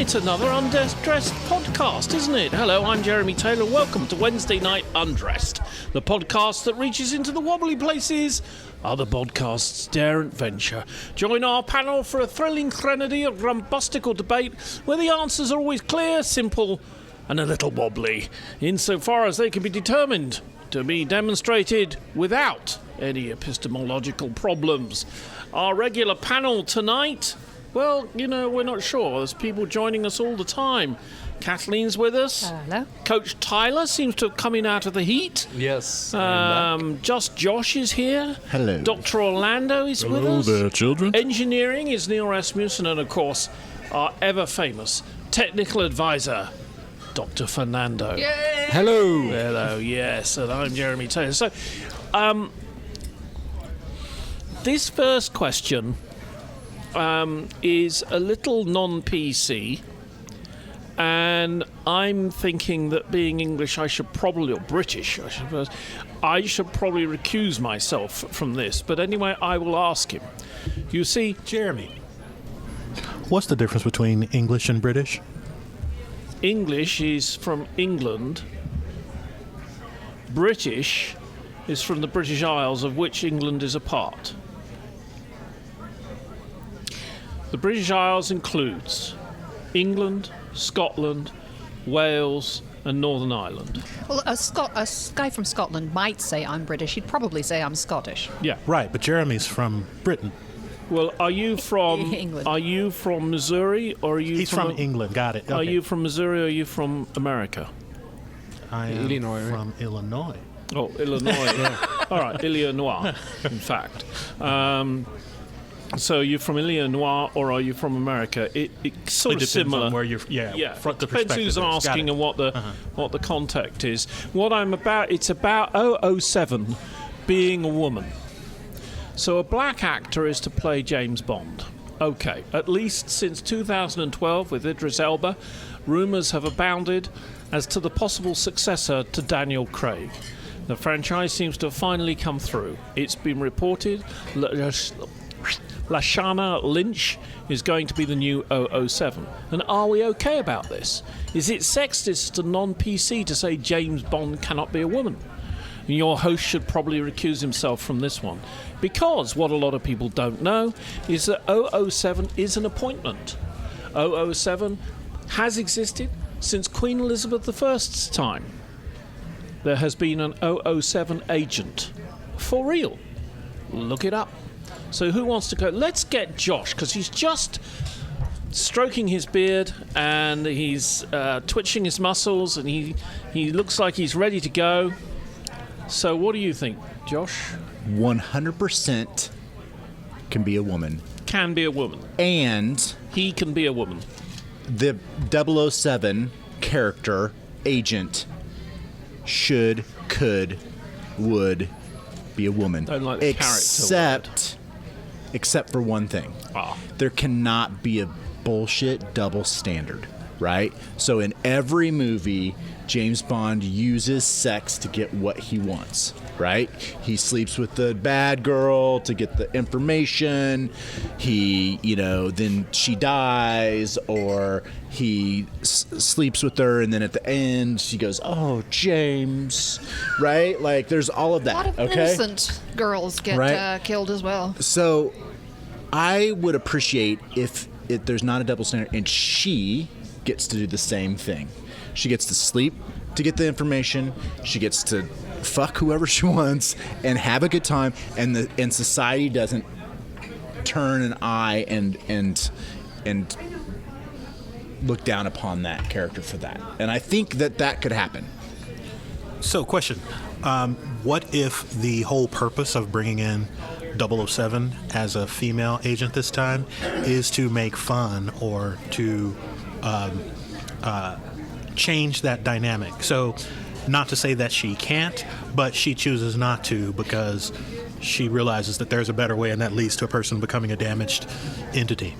It's another Undressed podcast, isn't it? Hello, I'm Jeremy Taylor. Welcome to Wednesday Night Undressed, the podcast that reaches into the wobbly places other podcasts daren't venture. Join our panel for a thrilling threnody of rumbustical debate where the answers are always clear, simple, and a little wobbly, insofar as they can be determined to be demonstrated without any epistemological problems. Our regular panel tonight... Well, you know, we're not sure. There's people joining us all the time. Kathleen's with us. Hello. Coach Tyler seems to have come in out of the heat. Yes. Just Josh is here. Hello. Dr. Orlando is with us. Hello there, children. Engineering is Neil Rasmussen, and of course, our ever-famous technical advisor, Dr. Fernando. Yay! Hello. Hello, yes, and I'm Jeremy Taylor. So, this first question... is a little non-PC, and I'm thinking that being English, or British, I suppose, I should probably recuse myself from this. But anyway, I will ask him. You see, Jeremy, what's the difference between English and British? English is from England. British is from the British Isles, of which England is a part. The British Isles includes England, Scotland, Wales, and Northern Ireland. Well, a guy from Scotland might say I'm British. He'd probably say I'm Scottish. Yeah. Right, but Jeremy's from Britain. Well, are you from England. Are you from Missouri, or are you? He's from England. Got it. Okay. Are you from Missouri, or are you from America? I am Illinois, from Illinois. Oh, Illinois. Yeah. All right, Illinois. In fact. So you're from Illinois, or are you from America? It's sort It of depends similar. on where you're. Yeah, Front the depends who's perspective is. asking and what the context is. What I'm about, it's about 007 being a woman. So a black actor is to play James Bond. Okay, at least since 2012 with Idris Elba, rumours have abounded as to the possible successor to Daniel Craig. The franchise seems to have finally come through. It's been reported Lashana Lynch is going to be the new 007. And are we okay about this? Is it sexist and non-PC to say James Bond cannot be a woman? And your host should probably recuse himself from this one. Because what a lot of people don't know is that 007 is an appointment. 007 has existed since Queen Elizabeth I's time. There has been an 007 agent. For real. Look it up. So who wants to go? Let's get Josh, because he's just stroking his beard and he's twitching his muscles, and he looks like he's ready to go. So what do you think, Josh? 100% can be a woman. Can be a woman. And He can be a woman. the 007 character, agent, should, could, would be a woman. Don't like the except for one thing. Ah. There cannot be a bullshit double standard, right? So in every movie, James Bond uses sex to get what he wants, right? He sleeps with the bad girl to get the information. He, then she dies, or he sleeps with her, and then at the end she goes, "Oh, James," right? Like there's all of that. A lot of innocent girls get killed as well. So I would appreciate if there's not a double standard and she gets to do the same thing. She gets to sleep to get the information. She gets to fuck whoever she wants and have a good time. And society doesn't turn an eye and look down upon that character for that. And I think that could happen. So, question: what if the whole purpose of bringing in 007 as a female agent this time is to make fun or to change that dynamic? So, not to say that she can't, but she chooses not to because she realizes that there's a better way, and that leads to a person becoming a damaged entity.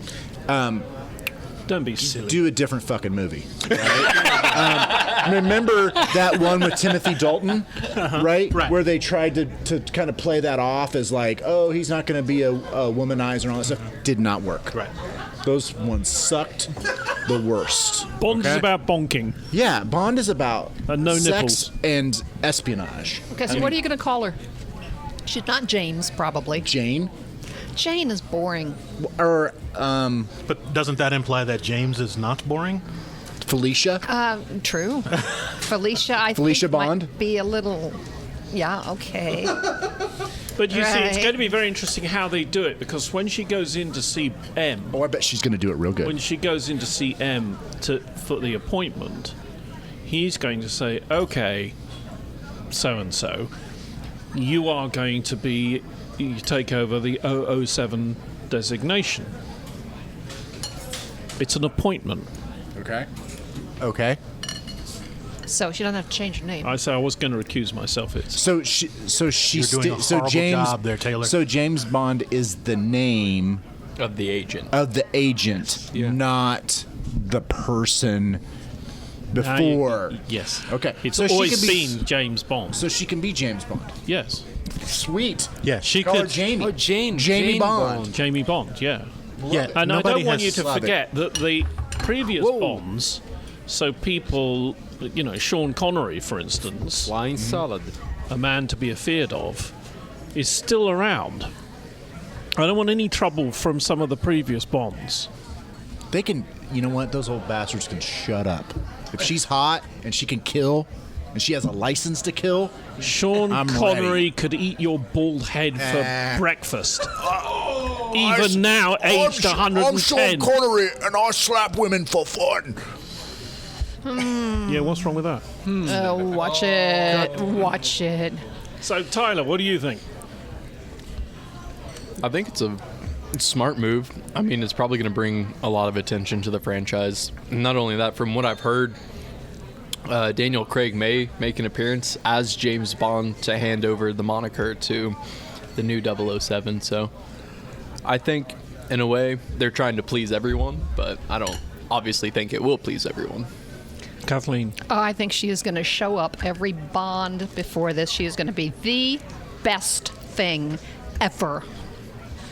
Don't be silly. Do a different fucking movie. Right? Remember that one with Timothy Dalton, right? Where they tried to kind of play that off as like, oh, he's not going to be a womanizer and all that stuff. Did not work. Right. Those ones sucked the worst. Bond is okay? about bonking. Yeah, Bond is about And no sex nipples. and espionage. Okay, so what are you going to call her? She's not James, probably. Jane? Jane is boring. Or But doesn't that imply that James is not boring? Felicia? True. Felicia, I Felicia think Bond? might be a little. Yeah, okay. But you see, it's Right. going to be very interesting how they do it, because when she goes in to see M, Oh, I bet she's going to do it real good. when she goes in to see M for the appointment, he's going to say, okay, so-and-so, you are going to you take over the 007 designation. It's an appointment. Okay. So she doesn't have to change her name. I say I was going to recuse myself. So she You're doing a so horrible James job there, Taylor. So James Bond is the name Of the agent. of the agent, Yeah. not the person before. Yes. Okay. It's So she always could be- been James Bond. So she can be James Bond. Yes. Sweet. Yeah, she Call her could. Jamie. Oh, Jane Bond. Jamie Bond, yeah. Yeah, And I nobody don't want you has- to Love it. forget that the previous Whoa. Bonds, so people, Sean Connery, for instance, Flying solid. a man to be feared of, is still around. I don't want any trouble from some of the previous Bonds. They can. You know what? Those old bastards can shut up. If she's hot and she can kill, and she has a license to kill, Sean I'm Connery ready. could eat your bald head for breakfast. I- Even now, aged 110. Connery, and I slap women for fun. Yeah, what's wrong with that? Oh, watch it. Watch it. So, Tyler, what do you think? I think it's a smart move. I mean, it's probably going to bring a lot of attention to the franchise. And not only that, from what I've heard, Daniel Craig may make an appearance as James Bond to hand over the moniker to the new 007. So I think, in a way, they're trying to please everyone, but I don't obviously think it will please everyone. Kathleen. Oh, I think she is going to show up every Bond before this. She is going to be the best thing ever.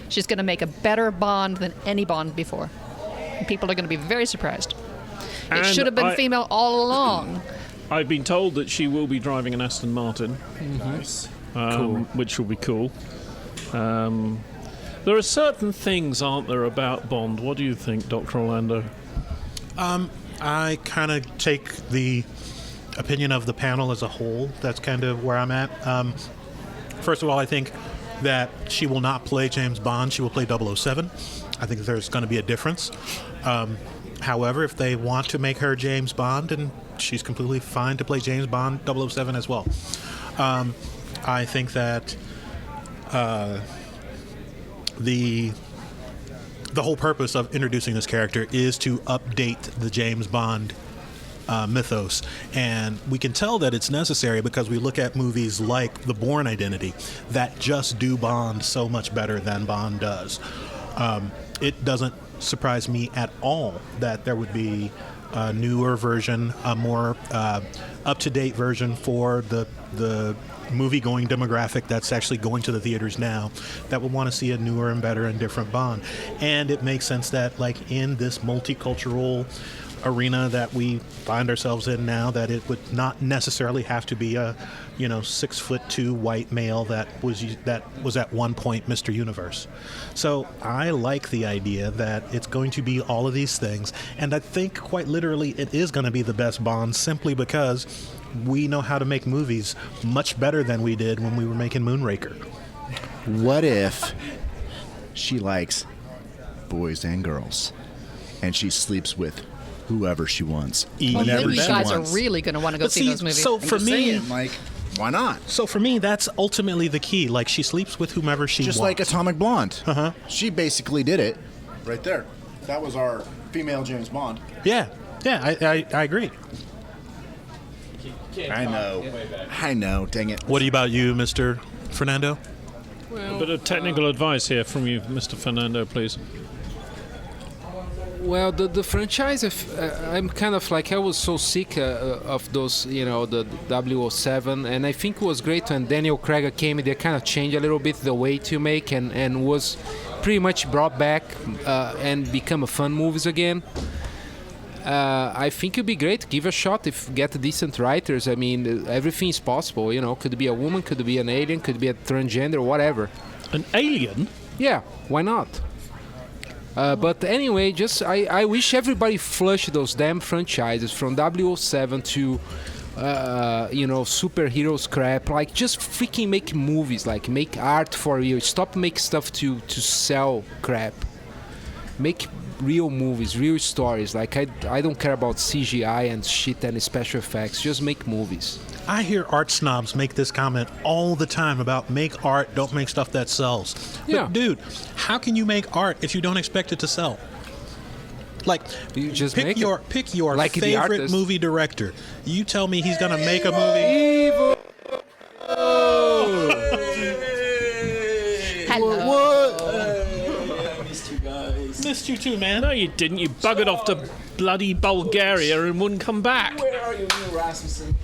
She's going to make a better Bond than any Bond before. And people are going to be very surprised. It And should have been I- female all along. I've been told that she will be driving an Aston Martin. Nice. Which will be cool. There are certain things, aren't there, about Bond? What do you think, Dr. Orlando? I kind of take the opinion of the panel as a whole. That's kind of where I'm at. First of all, I think that she will not play James Bond. She will play 007. I think there's going to be a difference. However, if they want to make her James Bond, and she's completely fine to play James Bond 007 as well. I think that the whole purpose of introducing this character is to update the James Bond mythos, and we can tell that it's necessary because we look at movies like The Bourne Identity that just do Bond so much better than Bond does. It doesn't surprise me at all that there would be a newer version, a more up-to-date version for the movie-going demographic that's actually going to the theaters now that would want to see a newer and better and different Bond. And it makes sense that, like, in this multicultural arena that we find ourselves in now, that it would not necessarily have to be a 6'2" white male that was at one point Mr. Universe. So I like the idea that it's going to be all of these things, and I think quite literally it is going to be the best Bond simply because we know how to make movies much better than we did when we were making Moonraker. What if she likes boys and girls, and she sleeps with whoever she wants, Well, whenever then you she guys wants? are really going to want to go But see those movies. so I'm for just me, saying, like, why not? so for me, that's ultimately the key. Like, she sleeps with whomever she Just wants. like Atomic Blonde. Uh-huh. She basically did it right there. That was our female James Bond. Yeah, I agree. I know. Dang it. What about you, Mr. Fernando? A bit of technical advice here from you, Mr. Fernando, please. Well, the franchise, I'm kind of like, I was so sick of those, the 007, and I think it was great when Daniel Craig came. They kind of changed a little bit the way to make, and was pretty much brought back and become a fun movies again. I think it'd be great. Give a shot if get decent writers. I mean, everything is possible. Could be a woman, could be an alien, could be a transgender, whatever. An alien? Yeah, why not? But anyway, I wish everybody flushed those damn franchises from 007 to superheroes crap. Like, just freaking make movies, like make art for you. Stop make stuff to sell crap. Make real movies, real stories. Like, I don't care about CGI and shit and special effects. Just make movies. I hear art snobs make this comment all the time about make art, don't make stuff that sells. Yeah. But dude, how can you make art if you don't expect it to sell? Like, You just pick make your it. pick your Like the favorite artist. movie director. You tell me he's gonna make a movie. Evil. Missed you too, man. No, you didn't. You buggered off to bloody Bulgaria and wouldn't come back. Where are you, Neil Rasmussen?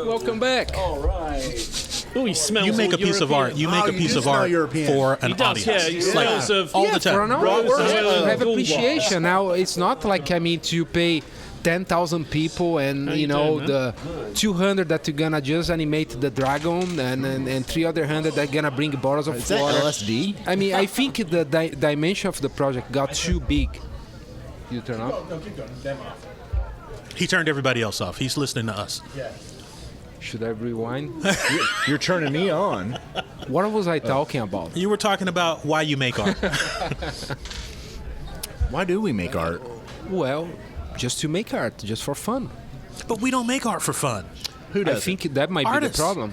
Welcome back. All right. Oh, he smells You make all a piece of European. art. You make a you piece do of smell art European. for an He does, audience. yeah. He smells of... all the time. For an Roses audience, and have bull appreciation. Now, it's not like, you pay 10,000 people and, How you doing, the 200 that you're gonna just animate the dragon and 300 that gonna bring bottles of Is that water. LSD? I mean, I think the dimension of the project got too big. You turn off? He turned everybody else off. He's listening to us. Should I rewind? You're turning me on. What was I talking about? You were talking about why you make art. Why do we make art? Well, just to make art, just for fun. But we don't make art for fun. Who I does? think that might Artists. be the problem.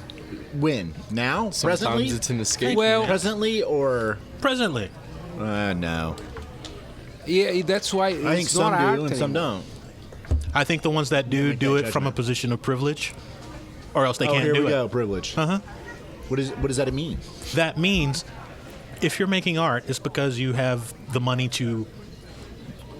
When? Now? Sometimes Presently? it's an escape. Well, Presently or Presently. no? yeah, that's why it's I think some not do art and some anymore. don't. I think the ones that do Make do that it from a judgment. position of privilege, or else they Oh, can't here do we it. go. Privilege. Uh-huh. What does that mean? That means if you're making art, it's because you have the money to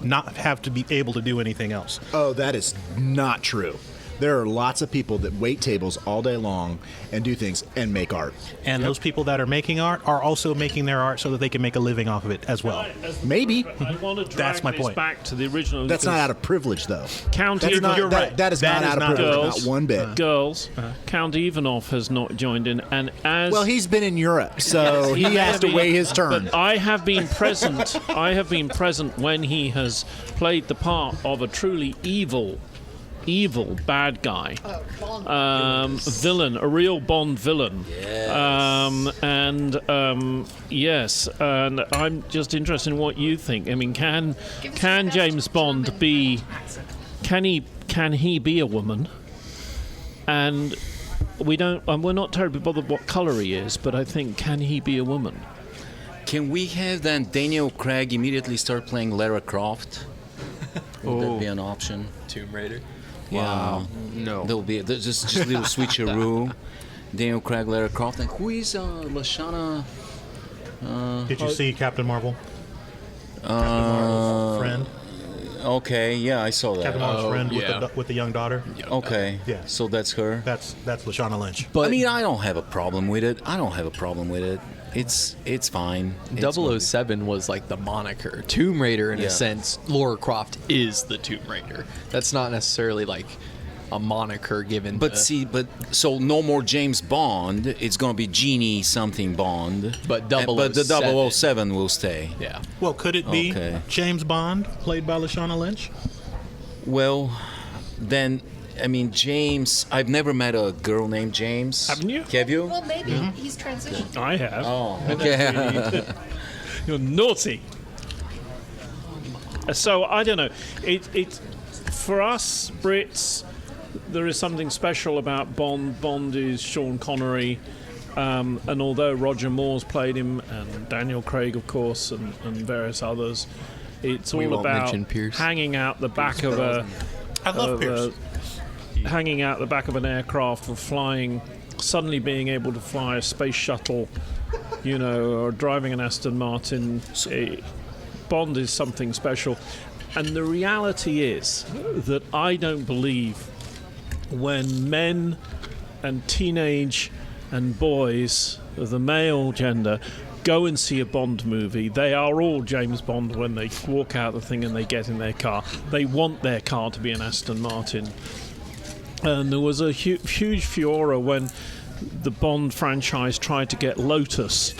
not have to be able to do anything else. Oh, that is not true. There are lots of people that wait tables all day long and do things and make art. And those people that are making art are also making their art so that they can make a living off of it as well. Maybe. I want to drag That's my this point. back to the original. That's not because out of privilege, though. Count That's not, you're that- right. that is That not is out of not privilege, girls. not one bit. Girls, Count Ivanov has not joined in, and as Well, he's been in Europe, so he has to wait his turn. But I have been present. I have been present when he has played the part of a truly evil bad guy, villain, a real Bond villain. Yes, and I'm just interested in what you think. I mean, can James Bond be? Can he be a woman? And we don't. We're not terribly bothered what color he is, but I think, can he be a woman? Can we have then Daniel Craig immediately start playing Lara Croft? Would that be an option? Tomb Raider. Wow. No. There'll be just a little switcheroo. Daniel Craig, Lara Croft, and who is Lashana? Did you see Captain Marvel? Captain Marvel's friend. Okay, yeah, I saw Captain that. Marvel's friend yeah. with the young daughter. Okay, Yeah. so that's her. That's Lashana Lynch. But I mean, I don't have a problem with it. It's fine. It's 007 was like the moniker. Tomb Raider, in Yeah. a sense, Lara Croft is the Tomb Raider. That's not necessarily like a moniker given. But to, so no more James Bond. It's going to be Genie something Bond. But But the 007 007 will stay. yeah. Well, could it be Okay. James Bond played by Lashana Lynch? Well, then, I mean, James, I've never met a girl named James. Haven't you? Have you? Well, maybe he's transitioned. I have. Oh, okay. You're naughty. So I don't know. It for us Brits, there is something special about Bond. Bond is Sean Connery, and although Roger Moore's played him, and Daniel Craig, of course, and various others, it's We all won't about mention Pierce. hanging out the back of a. I love Pierce. Hanging out the back of an aircraft or flying, suddenly being able to fly a space shuttle, or driving an Aston Martin. Bond is something special. And the reality is that I don't believe when men and teenage and boys of the male gender go and see a Bond movie, they are all James Bond when they walk out the thing and they get in their car. They want their car to be an Aston Martin. And there was a huge furor when the Bond franchise tried to get Lotus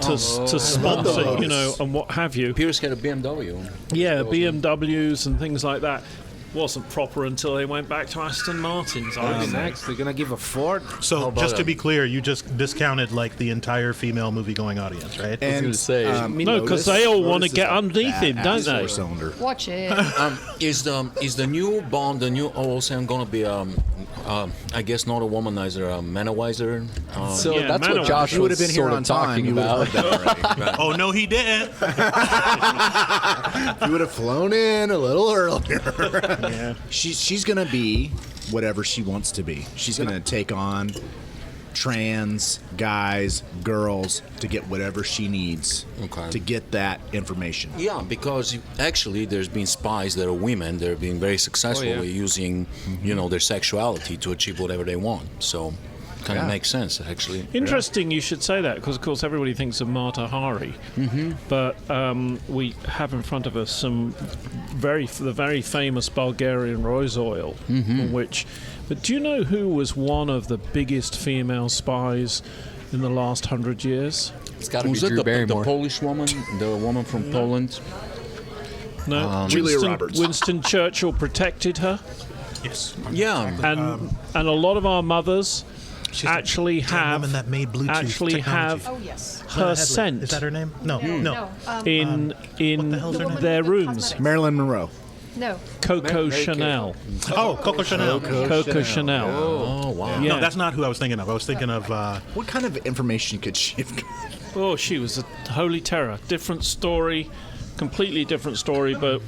to sponsor, you know, and what have you. Pierce had a BMW. Yeah, BMWs and things like that. Wasn't proper until they went back to Aston Martins. Next, they're gonna give a Ford. So just to be clear, you just discounted like the entire female movie-going audience, right? I was gonna say, No, because they all want to get underneath him, don't they? Cylinder. Watch it. Is the new Bond, the new 007, gonna be I guess not a womanizer, a manizer? so Yeah, that's man, what Josh You would was have been here sort on of time. talking You would about. have heard that already. Oh no, he didn't. You would have flown in a little earlier. Yeah. She's gonna be whatever she wants to be. She's gonna take on trans guys, girls to get whatever she needs Okay. to get that information. Yeah, because actually there's been spies that are women that have been very successfully using, you know, their sexuality to achieve whatever they want. So, kind of makes sense actually. Interesting you should say that, because of course everybody thinks of Mata Hari, but we have in front of us some the very famous Bulgarian rose oil, but do you know who was one of the biggest female spies in the last 100 years? It's got to be Was it Drew the Barrymore. Polish woman, the woman from Poland? No, Julia Roberts. Winston Churchill protected her, Yes. Yeah. and a lot of our mothers She's actually the woman that made Bluetooth actually technology. have Yes. her scent Is that her name? No. in the hell's her name? their rooms. Marilyn Monroe. No. Coco Chanel. Oh, Coco Chanel. Coco Chanel. Oh wow. Yeah. No, that's not who I was thinking of. I was thinking of. What kind of information could she have gotten? Oh, she was a holy terror. Different story, completely different story, but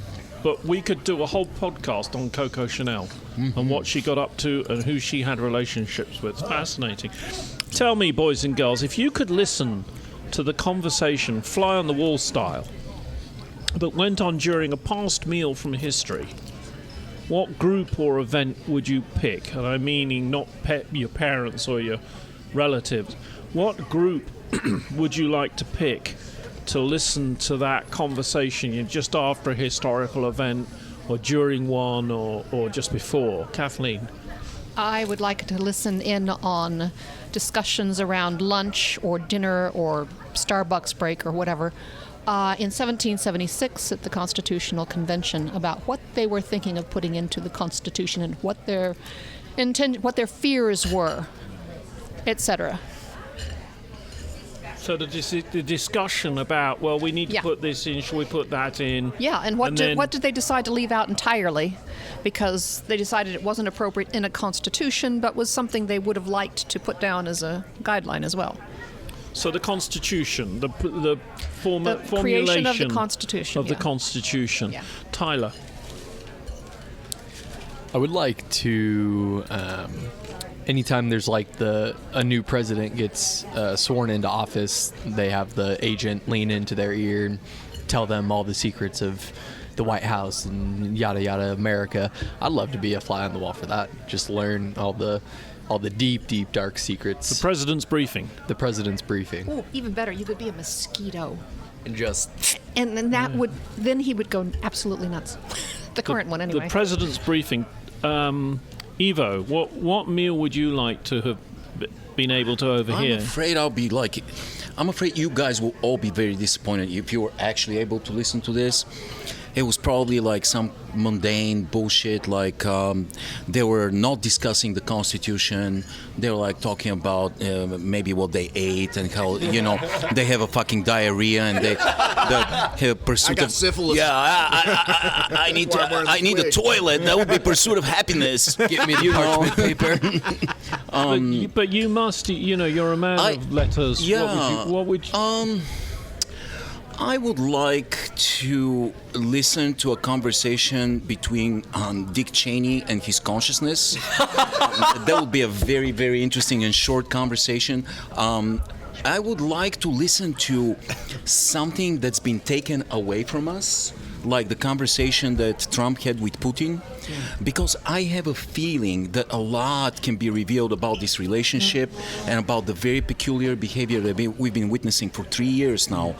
we could do a whole podcast on Coco Chanel and what she got up to and who she had relationships with. Fascinating. Tell me, boys and girls, if you could listen to the conversation, fly on the wall style, that went on during a past meal from history, what group or event would you pick? And I'm meaning not your parents or your relatives. What group would you like to pick to listen to that conversation just after a historical event or during one or just before? Kathleen? I would like to listen in on discussions around lunch or dinner or Starbucks break or whatever in 1776 at the Constitutional Convention about what they were thinking of putting into the Constitution and what their fears were, etc. So the discussion about, well, we need to put this in, should we put that in? Yeah, and what did they decide to leave out entirely? Because they decided it wasn't appropriate in a constitution, but was something they would have liked to put down as a guideline as well. So the Constitution, the formulation creation of the Constitution. of the Constitution. Yeah. Tyler? I would like to, anytime there's like a new president gets sworn into office, they have the agent lean into their ear and tell them all the secrets of the White House and yada yada America. I'd love to be a fly on the wall for that. Just learn all the deep dark secrets. The president's briefing. The president's briefing. Oh, even better, you could be a mosquito. And just And then then he would go absolutely nuts. The current one, anyway. The president's briefing. Evo, what meal would you like to have been able to overhear? I'm afraid you guys will all be very disappointed if you were actually able to listen to this. It was probably like some mundane bullshit, like they were not discussing the Constitution. They were like talking about maybe what they ate and how, you know, they have a fucking diarrhea and they have a pursuit I got of syphilis. Yeah, I need a toilet. That would be pursuit of happiness. Give me the parchment paper. But you must, you're a man of letters. Yeah. What would you? I would like to listen to a conversation between Dick Cheney and his consciousness. That would be a very, very interesting and short conversation. I would like to listen to something that's been taken away from us, like the conversation that Trump had with Putin? Because I have a feeling that a lot can be revealed about this relationship and about the very peculiar behavior that we've been witnessing for 3 years now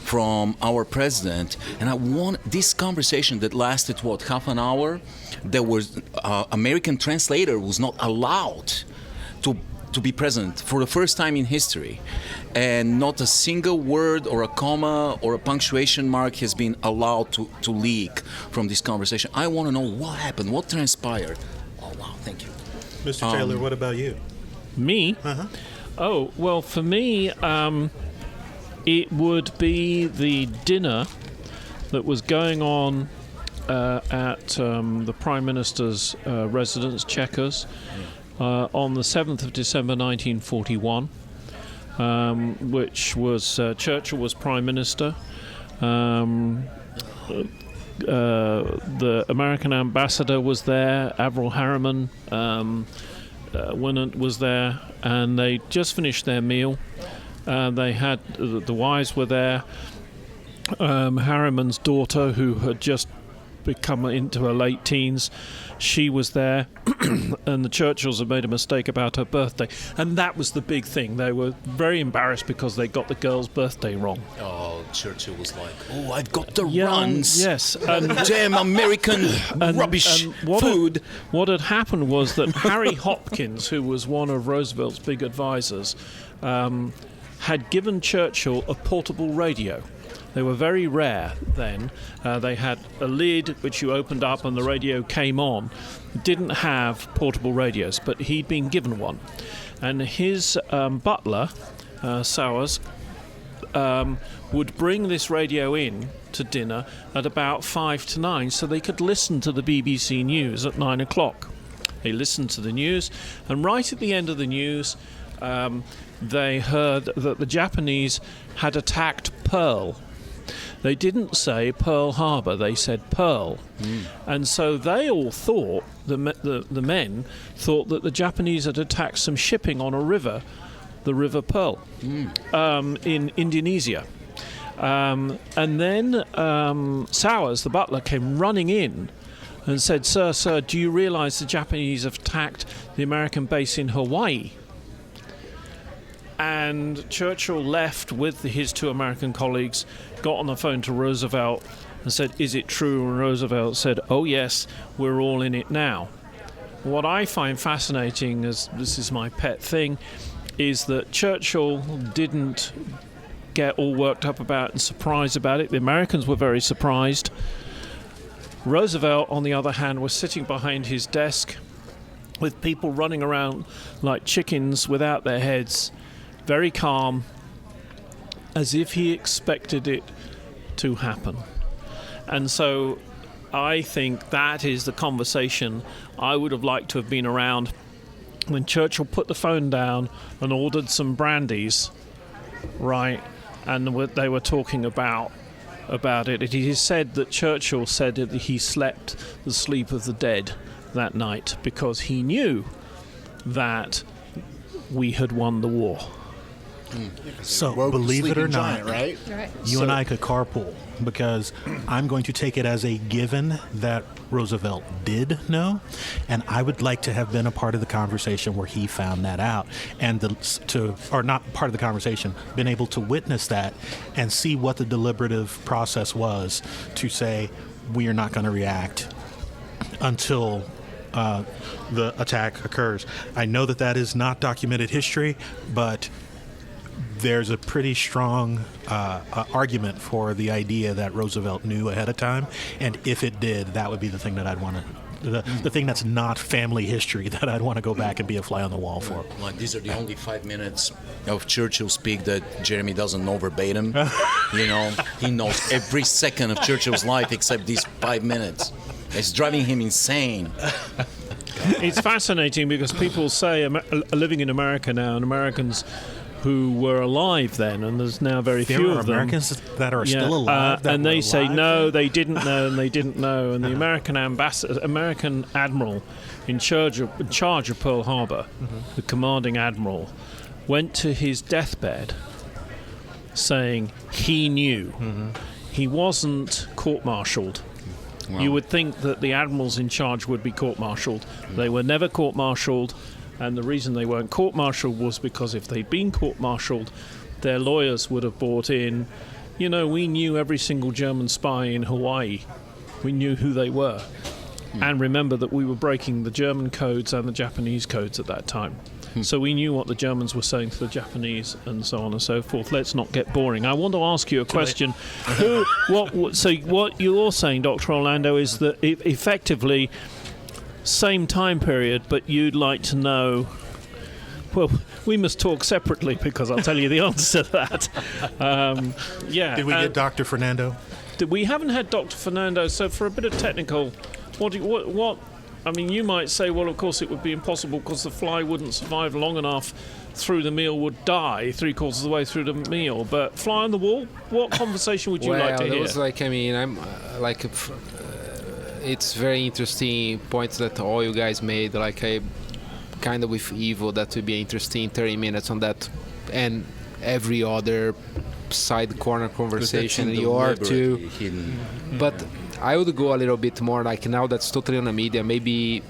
from our president. And I want this conversation that lasted, half an hour? There was American translator was not allowed to be present for the first time in history, and not a single word or a comma or a punctuation mark has been allowed to leak from this conversation. I want to know what happened, what transpired. Oh wow, thank you. Mr. Taylor, what about you? Me? Oh, well, for me, it would be the dinner that was going on at the Prime Minister's residence, Chequers, on the 7th of December 1941, which was Churchill was Prime Minister. The American ambassador was there, Averell Harriman was there, and they just finished their meal. They had the wives were there. Harriman's daughter, who had just become into her late teens, she was there. And the Churchills had made a mistake about her birthday, and that was the big thing. They were very embarrassed because they got the girl's birthday wrong. Oh, Churchill was like, "Oh, I've got the runs." Yes, and damn American rubbish food. What had happened was that Harry Hopkins, who was one of Roosevelt's big advisors, had given Churchill a portable radio. They were very rare then. They had a lid which you opened up and the radio came on. Didn't have portable radios, but he'd been given one. And his butler, Sowers, would bring this radio in to dinner at about 5 to 9 so they could listen to the BBC News at 9 o'clock. They listened to the news, and right at the end of the news, they heard that the Japanese had attacked Pearl. They didn't say Pearl Harbor, they said Pearl. And so they all thought, the men thought that the Japanese had attacked some shipping on a river, the River Pearl, in Indonesia. And then Sowers, the butler, came running in and said, Sir, do you realize the Japanese have attacked the American base in Hawaii? And Churchill left with his two American colleagues, got on the phone to Roosevelt and said, is it true? And Roosevelt said, oh yes, we're all in it now. What I find fascinating, as this is my pet thing, is that Churchill didn't get all worked up about and surprised about it. The Americans were very surprised. Roosevelt, on the other hand, was sitting behind his desk with people running around like chickens without their heads, very calm, as if he expected it to happen. And so I think that is the conversation I would have liked to have been around when Churchill put the phone down and ordered some brandies, right? And they were talking about it. It is said that Churchill said that he slept the sleep of the dead that night because he knew that we had won the war. So, believe it or not, right? you and I could carpool, because I'm going to take it as a given that Roosevelt did know, and I would like to have been a part of the conversation where he found that out, and or not part of the conversation, been able to witness that and see what the deliberative process was to say, we are not going to react until the attack occurs. I know that is not documented history, but there's a pretty strong argument for the idea that Roosevelt knew ahead of time, and if it did, that would be the thing that I'd want to, the thing that's not family history that I'd want to go back and be a fly on the wall for. Like, these are the only 5 minutes of Churchill speak that Jeremy doesn't know verbatim. You know, he knows every second of Churchill's life except these 5 minutes. It's driving him insane. It's fascinating because people say living in America now, and Americans who were alive then, and there's now very few of them. Americans that are still alive, and they say no, they didn't know, and they didn't know. And the American American admiral in charge of Pearl Harbor, the commanding admiral, went to his deathbed saying he knew. he wasn't court-martialed. Wow. You would think that the admirals in charge would be court-martialed. They were never court-martialed, and the reason they weren't court-martialed was because if they'd been court-martialed, their lawyers would have brought in, we knew every single German spy in Hawaii. We knew who they were. And remember that we were breaking the German codes and the Japanese codes at that time. So we knew what the Germans were saying to the Japanese and so on and so forth. Let's not get boring. I want to ask you a question. So what you're saying, Dr. Orlando, is that effectively same time period, but you'd like to know... Well, we must talk separately because I'll tell you the answer to that. Did we get Dr. Fernando? We haven't had Dr. Fernando, so for a bit of technical... I mean, you might say, well, of course it would be impossible because the fly wouldn't survive long enough through the meal, would die 3/4 of the way through the meal. But fly on the wall, what conversation would you like to hear? Well, I'm it's very interesting points that all you guys made. Like, I kind of with Evo, that would be interesting 30 minutes on that, and every other side corner conversation you are too. But I would go a little bit more like now that's totally on the media. Maybe,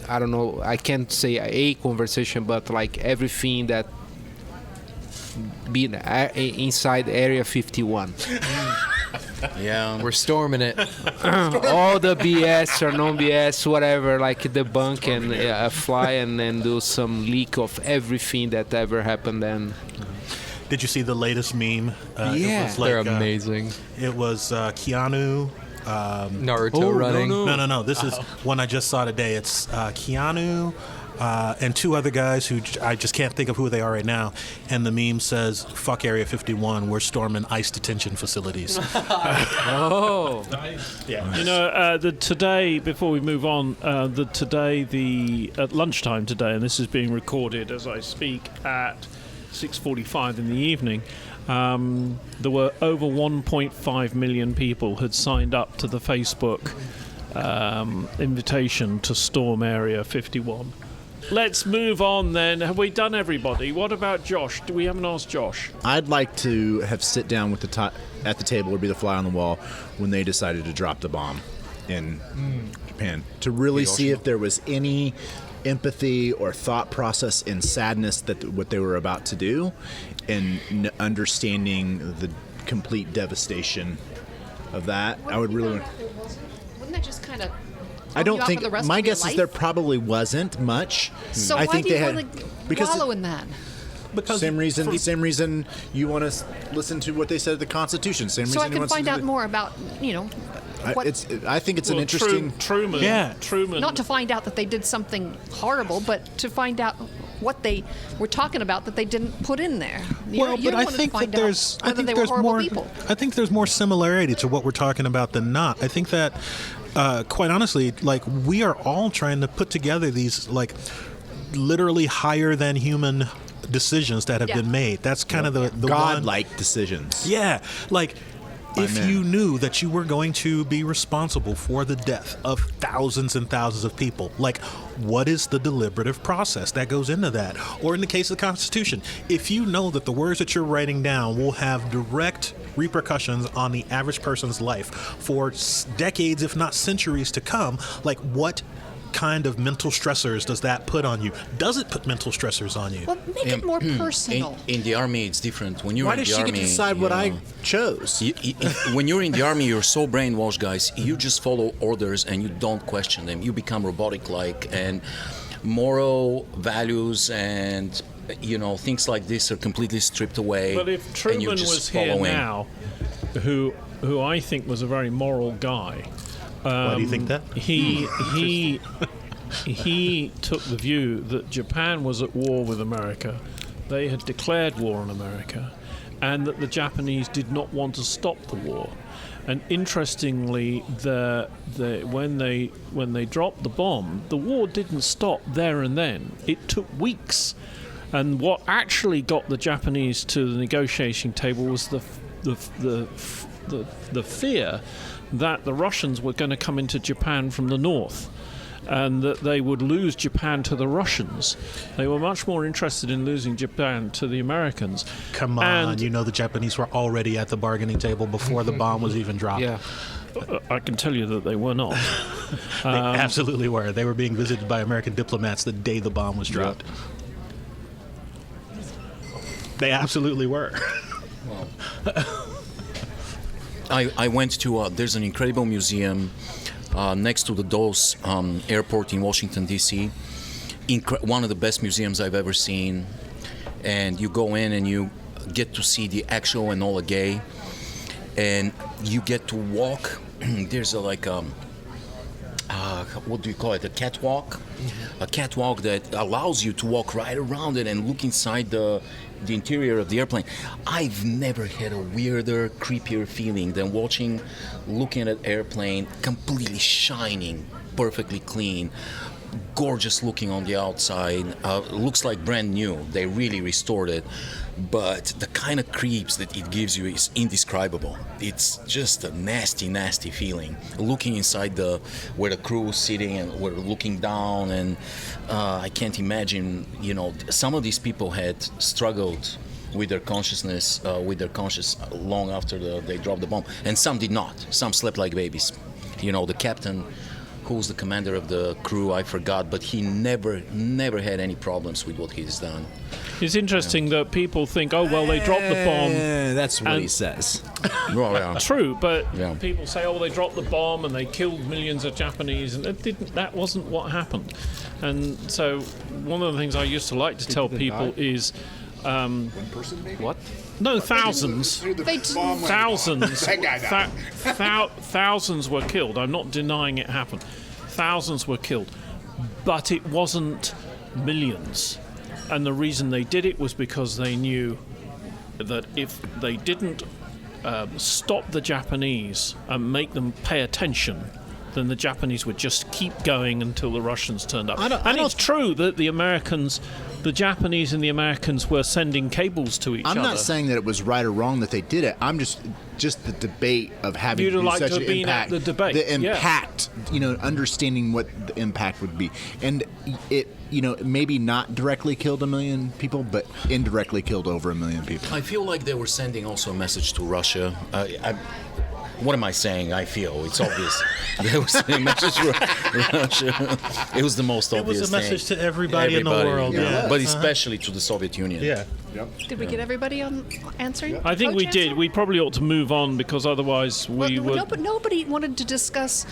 I don't know, I can't say a conversation, but like everything that be inside Area 51. Yeah, We're storming it. All the BS or non-BS, whatever, like debunk and fly and then do some leak of everything that ever happened then. Did you see the latest meme? Yeah. It was like, They're amazing. It was Keanu. Naruto running. No. This is one I just saw today. It's Keanu and two other guys who I just can't think of who they are right now. And the meme says, "Fuck Area 51. We're storming ICE detention facilities." Oh. Yeah. Today, before we move on, at lunchtime today, and this is being recorded as I speak at 6:45 in the evening, there were over 1.5 million people had signed up to the Facebook invitation to storm Area 51. Let's move on then. Have we done everybody? What about Josh? We haven't asked Josh. I'd like to have sit down with at the table or be the fly on the wall when they decided to drop the bomb in Japan, to really see if there was any empathy or thought process in sadness that what they were about to do, and understanding the complete devastation of that. I would really. Wouldn't that just kind of? I don't think. My guess is there probably wasn't much. So I why think do you they want had to wallow in that? Because same reason you want to listen to what they said of the Constitution. Same So reason I he can wants find to out more about, what, I think it's an interesting. Truman. Yeah. Truman. not to find out that they did something horrible, but to find out what they were talking about that they didn't put in there. But I think that there's more. People. I think there's more similarity to what we're talking about than not. I think that, quite honestly, like we are all trying to put together these like literally higher than human decisions that have been made. That's kind of the godlike decisions. Yeah, like. If you knew that you were going to be responsible for the death of thousands and thousands of people, like, what is the deliberative process that goes into that? Or in the case of the Constitution, if you know that the words that you're writing down will have direct repercussions on the average person's life for decades, if not centuries to come, like, what kind of mental stressors does that put on you? Does it put mental stressors on you? Well, make it more personal. In the army, it's different. When you're Why in does the she army, get to decide what I chose? When you're in the army, you're so brainwashed, guys. You just follow orders and you don't question them. You become robotic-like, and moral values and things like this are completely stripped away. But if Truman was here now, who I think was a very moral guy. Why do you think that? He took the view that Japan was at war with America. They had declared war on America, and that the Japanese did not want to stop the war. And interestingly, when they dropped the bomb, the war didn't stop there and then. It took weeks. And what actually got the Japanese to the negotiating table was the fear that the Russians were going to come into Japan from the north. and that they would lose Japan to the Russians. They were much more interested in losing Japan to the Americans. Come on, And you know the Japanese were already at the bargaining table before the bomb was even dropped. Yeah. I can tell you that they were not. They absolutely were. They were being visited by American diplomats the day the bomb was dropped. They absolutely were. I went to there's an incredible museum next to the Dulles Airport in Washington D.C. One of the best museums I've ever seen, and you go in and you get to see the actual Enola Gay, and you get to walk. There's what do you call it? A catwalk, a catwalk that allows you to walk right around it and look inside the interior of the airplane. I've never had a weirder, creepier feeling than looking at an airplane completely shining, perfectly clean, gorgeous looking on the outside. Looks like brand new. They really restored it. But the kind of creeps that it gives you is indescribable. It's just a nasty, nasty feeling. Looking inside where the crew is sitting and we're looking down, and I can't imagine, some of these people had struggled with their consciousness, long after they dropped the bomb. And some did not. Some slept like babies. The captain, who was the commander of the crew, I forgot, but he never had any problems with what he's done. It's interesting that people think, oh, well, they dropped the bomb. That's what And- he says. Well, yeah. True, but Yeah. people say, oh, they dropped the bomb and they killed millions of Japanese, and that wasn't what happened. And so one of the things I used to like to tell people is... What? No, thousands. Thousands. Thousands were killed. I'm not denying it happened. Thousands were killed. But it wasn't millions. And the reason they did it was because they knew that if they didn't stop the Japanese and make them pay attention, then the Japanese would just keep going until the Russians turned up. It's true that the Japanese and the Americans were sending cables to each other. I'm not saying that it was right or wrong that they did it. I'm just the debate of having You'd to do like to such have an been at impact. the debate, The yeah. impact, understanding what the impact would be. And it, maybe not directly killed 1 million people, but indirectly killed over 1 million people. I feel like they were sending also a message to Russia. What am I saying? I feel it's obvious. They were sending a message to Russia. It was the most It obvious was a message thing. to everybody in the world. Yeah. But especially to the Soviet Union. Yeah. Did we get everybody on answering? I think we Coach did. answer? We probably ought to move on because otherwise we would... No, but nobody wanted to discuss,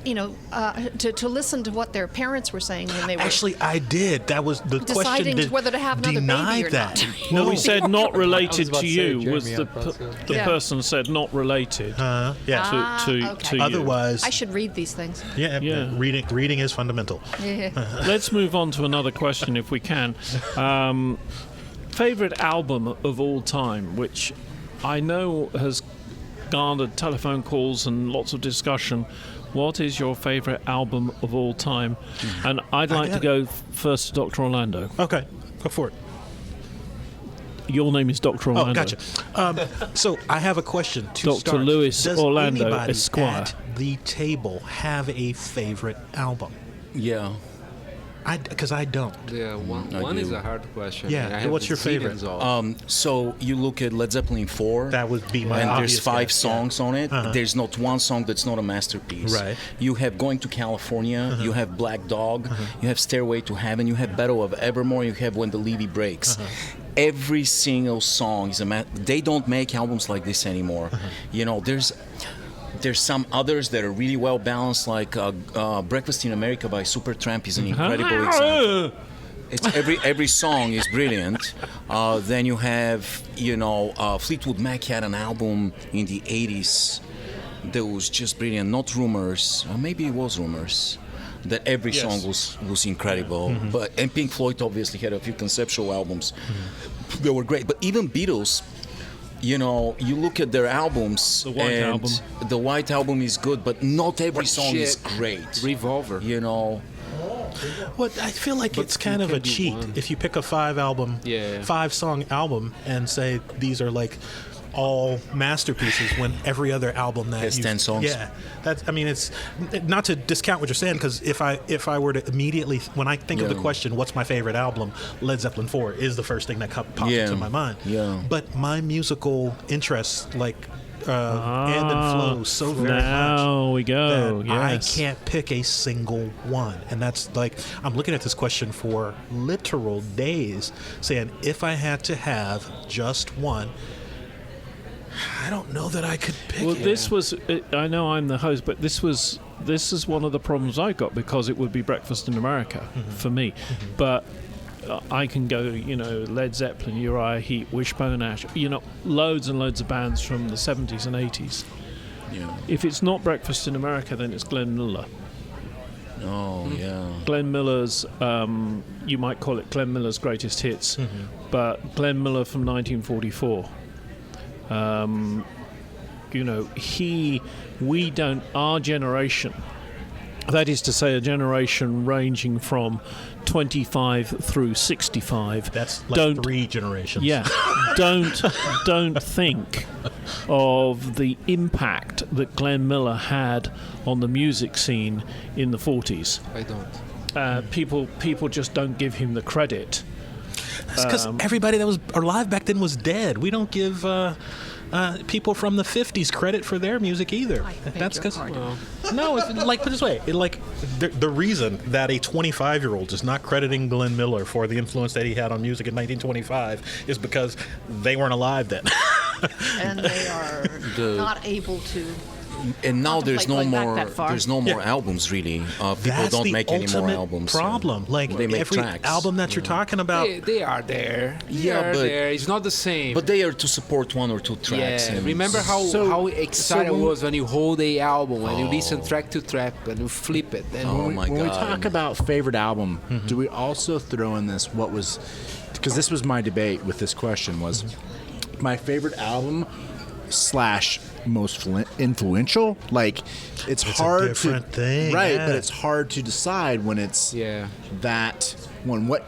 to listen to what their parents were saying when they were Actually, I did. That was the question. deciding whether to have another denied baby or that. not. Well, we said not I related was about to to say, you. Was Jeremy, the I thought so. the Yeah. person said not related Yeah. to okay. you. Otherwise, I should read these things. Yeah. reading is fundamental. Yeah. Let's move on to another question if we can. Favorite album of all time, which I know has garnered telephone calls and lots of discussion. What is your favorite album of all time? And I'd like to go first to Dr. Orlando. Okay, go for it. Your name is Dr. Orlando. Oh, gotcha. So I have a question to Dr. start. Lewis Does Orlando, anybody Esquire. at the table have a favorite album? Yeah. Because I don't. Yeah, I one is do. a hard question. Yeah, and I have what's your zillions favorite? of- So you look at Led Zeppelin 4. That would be my and obvious there's 5 guess, songs on it. Uh-huh. There's not one song that's not a masterpiece. Right. You have Going to California, you have Black Dog, you have Stairway to Heaven, you have Battle of Evermore, you have When the Levee Breaks. Every single song is they don't make albums like this anymore. There's some others that are really well balanced, like Breakfast in America by Supertramp is an incredible example. It's every song is brilliant. Then you have, Fleetwood Mac had an album in the 80s that was just brilliant. Not Rumors, maybe it was Rumors. That every song was incredible. And Pink Floyd obviously had a few conceptual albums that were great. But even Beatles, you look at their albums. The White Album. The White Album is good, but not every song is shit. great. Revolver. What I feel like it's kind of a cheat if you pick a 5-song album and say these are like all masterpieces when every other album that has 10 songs. Yeah, that's. I mean, it's not to discount what you're saying, because if I were to immediately, when I think of the question, what's my favorite album, Led Zeppelin 4 is the first thing that pops into my mind. Yeah. But my musical interests ebb and flow so very much. Now we go. That Yes. I can't pick a single one. And that's like, I'm looking at this question for literal days, saying if I had to have just one, I don't know that I could pick it. This was, I know I'm the host, but this is one of the problems I got, because it would be Breakfast in America for me. But I can go, Led Zeppelin, Uriah Heep, Wishbone Ash, loads and loads of bands from the 70s and 80s. Yeah. If it's not Breakfast in America, then it's Glenn Miller. Oh, yeah. Glenn Miller's, you might call it Glenn Miller's greatest hits, but Glenn Miller from 1944. Our generation, that is to say a generation ranging from 25 through 65. That's like 3 generations. Yeah. don't think of the impact that Glenn Miller had on the music scene in the 40s. I don't. People just don't give him the credit. That's because everybody that was alive back then was dead. We don't give people from the 50s credit for their music either. That's because no, it's like, put it this way, the reason that a 25-year-old is not crediting Glenn Miller for the influence that he had on music in 1925 is because they weren't alive then. And they are not able to. And now there's no contemplate going back more. that far. There's no more albums really. People That's don't the make any more ultimate albums. problem. Like they make every tracks. album that you're talking about. They are there. Yeah, They are but- there. It's not the same. But they are to support 1 or 2 tracks. Yeah, and remember how excited I when- was when you hold a album and you listen track to track and you flip it. And Oh my When we God. talk about favorite album, do we also throw in this because this was my debate with this question, was my favorite album / most influential? Like, it's a hard different to thing, right, yeah. but it's hard to decide when it's that one. What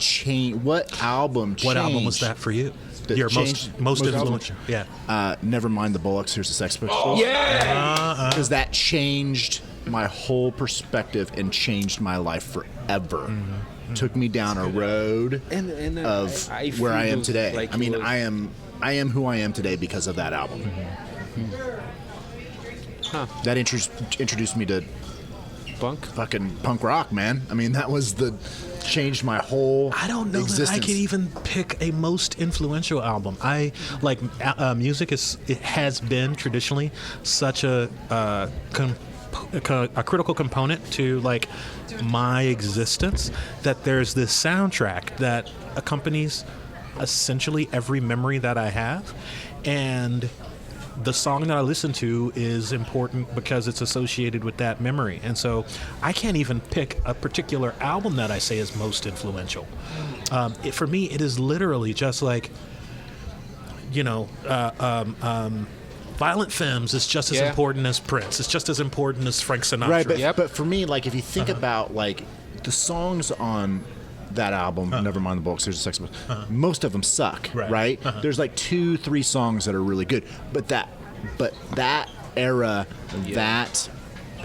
album changed? What album was that for you? That Your changed- most most influential. Yeah. Never mind the Bullocks. Here's the Sex Pistols. Because that changed my whole perspective and changed my life forever. Took me down a road of I where I feel am today. like I mean, it was- I am who I am today because of that album. That introduced me to fucking punk rock, man. I mean, that was changed my whole I don't know existence. that I could even pick a most influential album. I like music has been traditionally such a critical component to like my existence that there's this soundtrack that accompanies essentially every memory that I have, and the song that I listen to is important because it's associated with that memory. And so I can't even pick a particular album that I say is most influential. For me, it is literally just like, Violent Femmes is just as important as Prince. It's just as important as Frank Sinatra. Right, but for me, like, if you think about like the songs on that album, never mind the Bullocks, there's a Sex Pistols, most of them suck, right? There's like 2-3 songs that are really good, but that era, that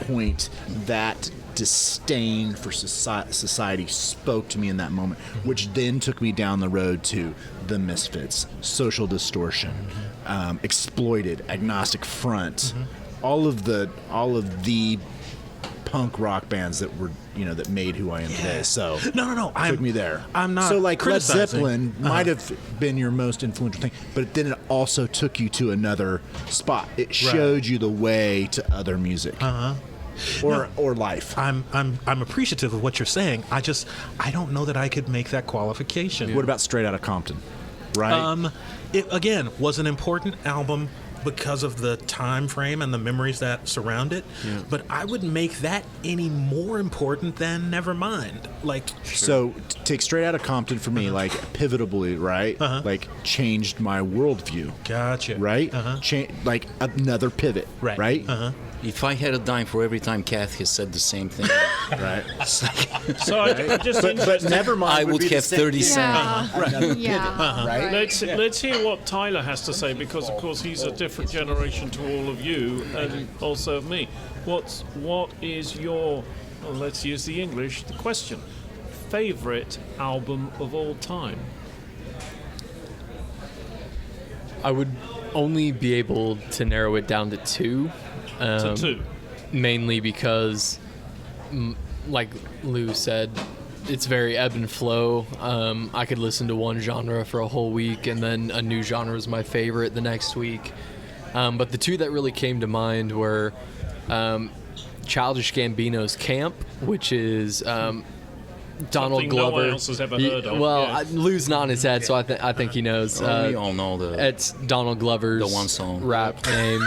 point, that disdain for society spoke to me in that moment, which then took me down the road to the Misfits, Social Distortion, Exploited, Agnostic Front, all of the punk rock bands that were that made who I am today. So no, took me there. I'm not. So like Led criticizing. Zeppelin might have been your most influential thing, but then it also took you to another spot. It showed you the way to other music. Or life. I'm appreciative of what you're saying. I don't know that I could make that qualification. What about Straight Outta Compton? Right. It again was an important album because of the time frame and the memories that surround it. But I wouldn't make that any more important than Nevermind. Like, so take Straight Outta Compton for me, like pivotably, right? Like changed my worldview. Gotcha. Right. Like another pivot. Right. Right. If I had a dime for every time Kath has said the same thing, Right. So I just But never mind. I would be the have same 30 thing. cents. Yeah. Right? let's hear what Tyler has to say, because of course he's a different generation to all of you and also of me. What is your, well, let's use the English, the question, favorite album of all time? I would only be able to narrow it down to two. To two. Mainly because, like Lou said, it's very ebb and flow. I could listen to one genre for a whole week, and then a new genre is my favorite the next week. But the two that really came to mind were Childish Gambino's Camp, which is Donald Something Glover. no one else has ever heard of. Well, yeah. Lou's nodding his head, so I think he knows. We all know It's Donald Glover's The one song. rap name.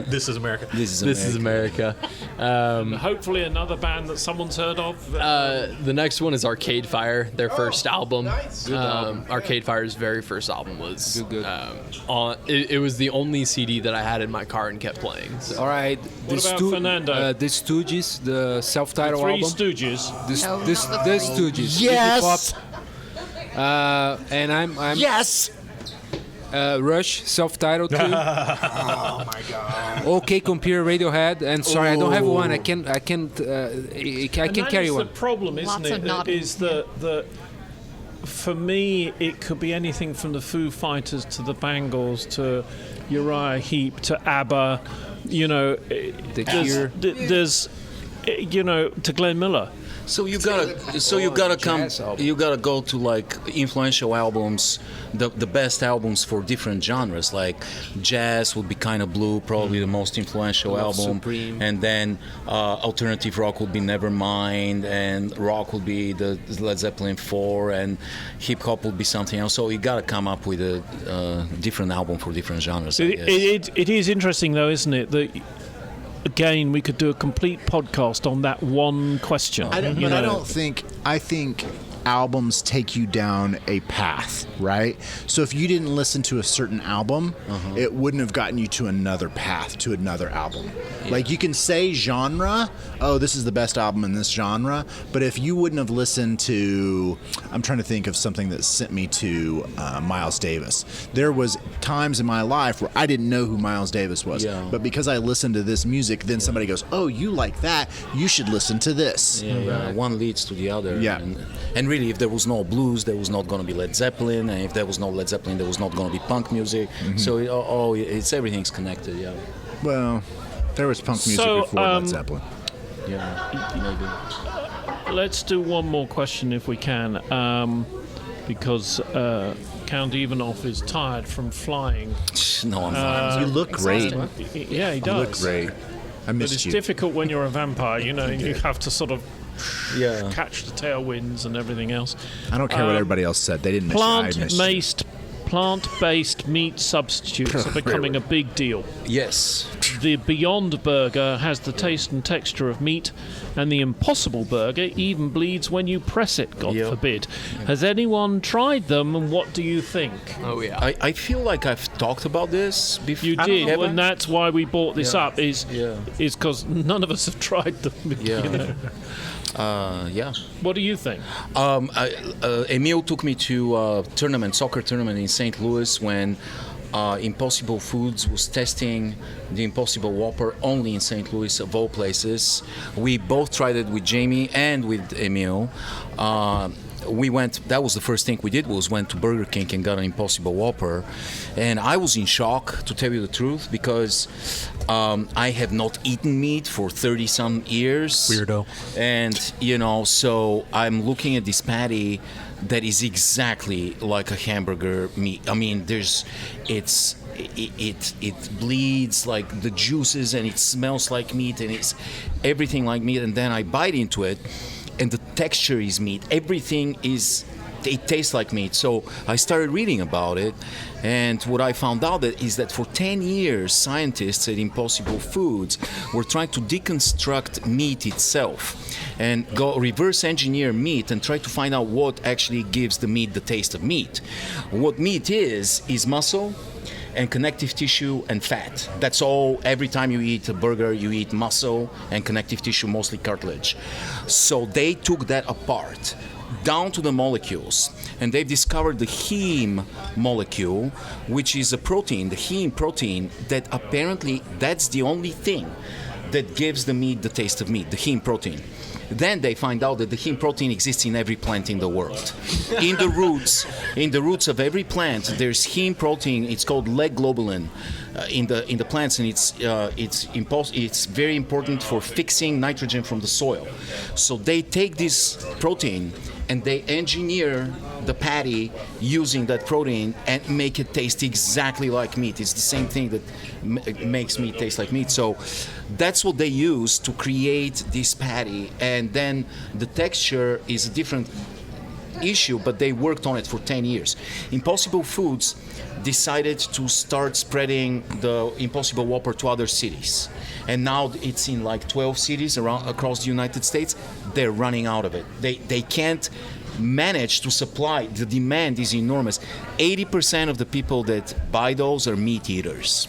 This is America. This is America. Hopefully another band that someone's heard of. The next one is Arcade Fire, their first album. Arcade Fire's very first album was Good. it was the only CD that I had in my car and kept playing. So. All right. What about Fernando? The Stooges, the self-titled Three album. Stooges. No, The not the three. Stooges. Yes. Iggy Pop. And I'm Yes. Rush, self-titled too. Oh my god. OK Computer, Radiohead, and sorry, I don't have one. I can't And that carry is one. the problem, isn't Lots of it? nodding. Is that for me, it could be anything from the Foo Fighters to the Bangles to Uriah Heep to ABBA. You know, Cure. there's to Glenn Miller. So you gotta jazz album. you gotta go to like influential albums, the best albums for different genres. Like jazz would be Kind of Blue, probably the most influential Love album, Supreme. and then alternative rock would be Nevermind, and rock would be the Led Zeppelin 4, and hip hop would be something else. So you gotta come up with a different album for different genres. I guess. It is interesting though, isn't it? That again, we could do a complete podcast on that one question. I think albums take you down a path, right? So if you didn't listen to a certain album, it wouldn't have gotten you to another path, to another album. Like you can say genre, oh, this is the best album in this genre, but if you wouldn't have listened to, I'm trying to think of something that sent me to Miles Davis. There was times in my life where I didn't know who Miles Davis was, but because I listened to this music, then somebody goes, oh, you like that, you should listen to this. One leads to the other. Yeah. And really, if there was no blues, there was not going to be Led Zeppelin, and if there was no Led Zeppelin, there was not going to be punk music. So it's everything's connected. Yeah. Well, there was punk music So, before Led Zeppelin. Yeah. Maybe. Let's do one more question if we can, because Count Ivanov is tired from flying. No, I'm fine. You look great. Yeah, he You does. look great. I But missed it's you. difficult when you're a vampire, you have to sort of catch the tailwinds and everything else. I don't care what everybody else said. They didn't miss you. I missed you. Plant-based meat substitutes are becoming a big deal. Yes. The Beyond Burger has the taste and texture of meat, and the Impossible Burger even bleeds when you press it, God forbid. Has anyone tried them, and what do you think? Oh yeah. I feel like I've talked about this before. You did, Have I? and that's why we brought this up, is because none of us have tried them. Yeah. Yeah. What do you think? Emil took me to a soccer tournament in St. Louis when Impossible Foods was testing the Impossible Whopper only in St. Louis, of all places. We both tried it with Jamie and with Emil. We went, that was the first thing we did, went to Burger King and got an Impossible Whopper. And I was in shock, to tell you the truth, because I have not eaten meat for 30-some years. Weirdo. And, so I'm looking at this patty that is exactly like a hamburger meat. I mean, it bleeds like the juices, and it smells like meat, and it's everything like meat. And then I bite into it, and the texture is meat. Everything it tastes like meat. So I started reading about it, and what I found out is that for 10 years, scientists at Impossible Foods were trying to deconstruct meat itself and go reverse engineer meat and try to find out what actually gives the meat the taste of meat. What meat is muscle, and connective tissue and fat. That's all. Every time you eat a burger, you eat muscle and connective tissue, mostly cartilage. So they took that apart down to the molecules, and they've discovered the heme molecule, which is a protein, the heme protein, that apparently that's the only thing that gives the meat the taste of meat, the heme protein. Then they find out that the heme protein exists in every plant in the world. In the roots of every plant, there's heme protein. It's called leg globulin in the plants, and it's very important for fixing nitrogen from the soil. So they take this protein and they engineer the patty using that protein and make it taste exactly like meat. It's the same thing that makes meat taste like meat. So that's what they use to create this patty, and then the texture is a different issue, but they worked on it for 10 years. Impossible Foods decided to start spreading the Impossible Whopper to other cities, and now it's in like 12 cities across the United States. They're running out of it. They can't manage to supply. The demand is enormous. 80% of the people that buy those are meat eaters.